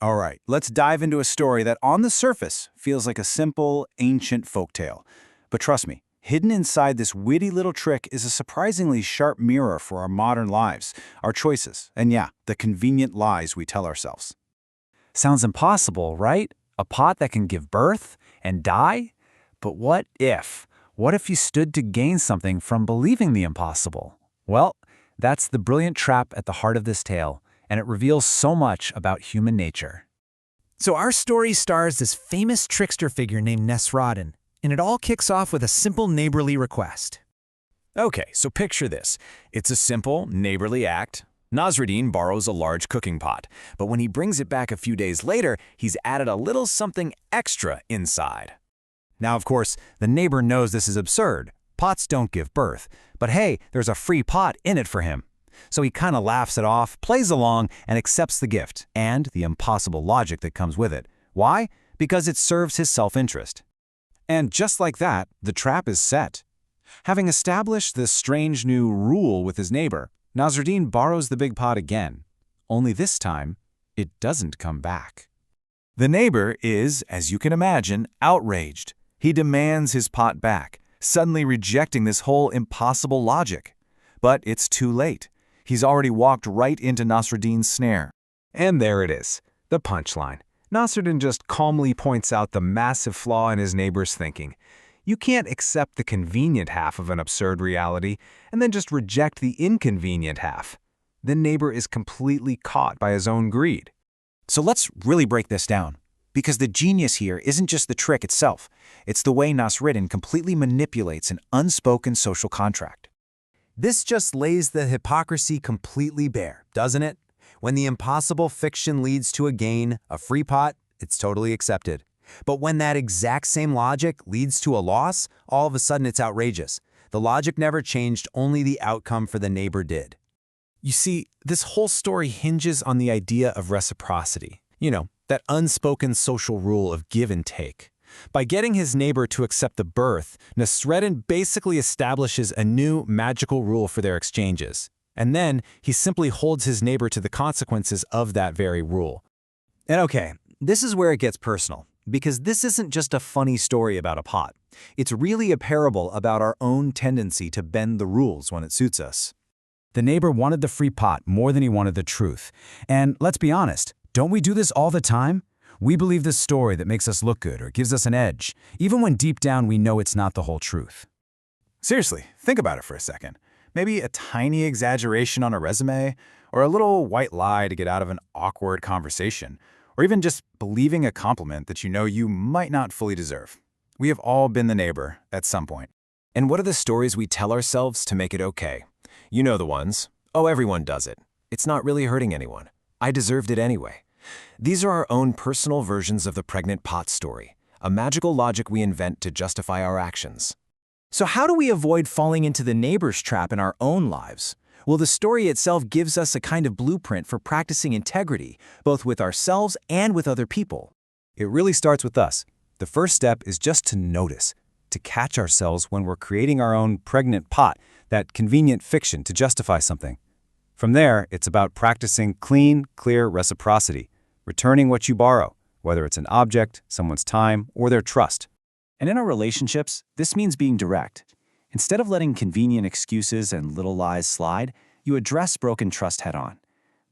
All right, let's dive into a story that on the surface feels like a simple, ancient folktale. But trust me, hidden inside this witty little trick is a surprisingly sharp mirror for our modern lives, our choices, and yeah, the convenient lies we tell ourselves. Sounds impossible, right? A pot that can give birth and die? But what if? What if you stood to gain something from believing the impossible? Well, that's the brilliant trap at the heart of this tale, and it reveals so much about human nature. So our story stars this famous trickster figure named Nasruddin, and it all kicks off with a simple neighborly request. Okay, so picture this. It's a simple, neighborly act. Nasruddin borrows a large cooking pot, but when he brings it back a few days later, he's added a little something extra inside. Now, of course, the neighbor knows this is absurd. Pots don't give birth. But hey, there's a free pot in it for him. So he kind of laughs it off, plays along, and accepts the gift and the impossible logic that comes with it. Why? Because it serves his self-interest. And just like that, the trap is set. Having established this strange new rule with his neighbor, Nasruddin borrows the big pot again. Only this time, it doesn't come back. The neighbor is, as you can imagine, outraged. He demands his pot back, suddenly rejecting this whole impossible logic. But it's too late. He's already walked right into Nasruddin's snare. And there it is, the punchline. Nasruddin just calmly points out the massive flaw in his neighbor's thinking. You can't accept the convenient half of an absurd reality and then just reject the inconvenient half. The neighbor is completely caught by his own greed. So let's really break this down. Because the genius here isn't just the trick itself. It's the way Nasruddin completely manipulates an unspoken social contract. This just lays the hypocrisy completely bare, doesn't it? When the impossible fiction leads to a gain, a free pot, it's totally accepted. But when that exact same logic leads to a loss, all of a sudden it's outrageous. The logic never changed, only the outcome for the neighbor did. You see, this whole story hinges on the idea of reciprocity. You know, that unspoken social rule of give and take. By getting his neighbor to accept the birth, Nasruddin basically establishes a new magical rule for their exchanges. And then he simply holds his neighbor to the consequences of that very rule. And okay, this is where it gets personal, because this isn't just a funny story about a pot. It's really a parable about our own tendency to bend the rules when it suits us. The neighbor wanted the free pot more than he wanted the truth. And let's be honest, don't we do this all the time? We believe this story that makes us look good or gives us an edge, even when deep down we know it's not the whole truth. Seriously, think about it for a second. Maybe a tiny exaggeration on a resume, or a little white lie to get out of an awkward conversation, or even just believing a compliment that you know you might not fully deserve. We have all been the neighbor at some point. And what are the stories we tell ourselves to make it okay? You know the ones. Oh, everyone does it. It's not really hurting anyone. I deserved it anyway. These are our own personal versions of the pregnant pot story, a magical logic we invent to justify our actions. So how do we avoid falling into the neighbor's trap in our own lives? Well, the story itself gives us a kind of blueprint for practicing integrity, both with ourselves and with other people. It really starts with us. The first step is just to notice, to catch ourselves when we're creating our own pregnant pot, that convenient fiction to justify something. From there, it's about practicing clean, clear reciprocity, returning what you borrow, whether it's an object, someone's time, or their trust. And in our relationships, this means being direct. Instead of letting convenient excuses and little lies slide, you address broken trust head-on.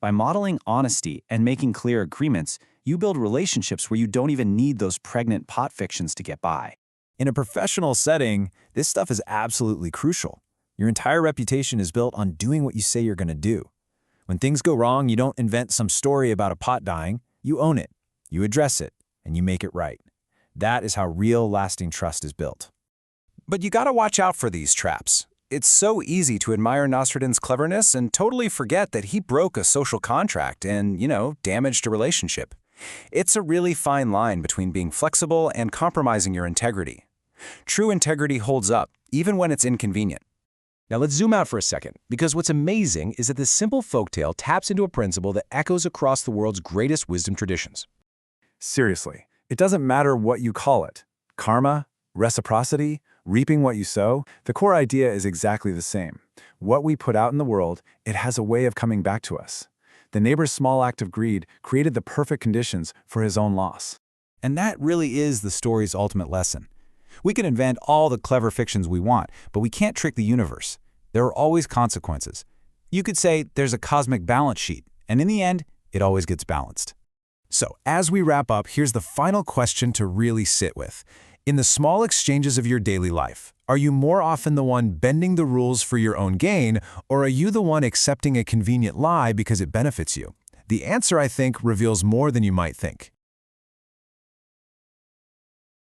By modeling honesty and making clear agreements, you build relationships where you don't even need those pregnant pot fictions to get by. In a professional setting, this stuff is absolutely crucial. Your entire reputation is built on doing what you say you're going to do. When things go wrong, you don't invent some story about a pot dying. You own it, you address it, and you make it right. That is how real, lasting trust is built. But you gotta watch out for these traps. It's so easy to admire Nasruddin's cleverness and totally forget that he broke a social contract and, damaged a relationship. It's a really fine line between being flexible and compromising your integrity. True integrity holds up, even when it's inconvenient. Now let's zoom out for a second, because what's amazing is that this simple folktale taps into a principle that echoes across the world's greatest wisdom traditions. Seriously, it doesn't matter what you call it. Karma, reciprocity, reaping what you sow, the core idea is exactly the same. What we put out in the world, it has a way of coming back to us. The neighbor's small act of greed created the perfect conditions for his own loss. And that really is the story's ultimate lesson. We can invent all the clever fictions we want, but we can't trick the universe. There are always consequences. You could say there's a cosmic balance sheet, and in the end, it always gets balanced. So, as we wrap up, here's the final question to really sit with. In the small exchanges of your daily life, are you more often the one bending the rules for your own gain, or are you the one accepting a convenient lie because it benefits you? The answer, I think, reveals more than you might think.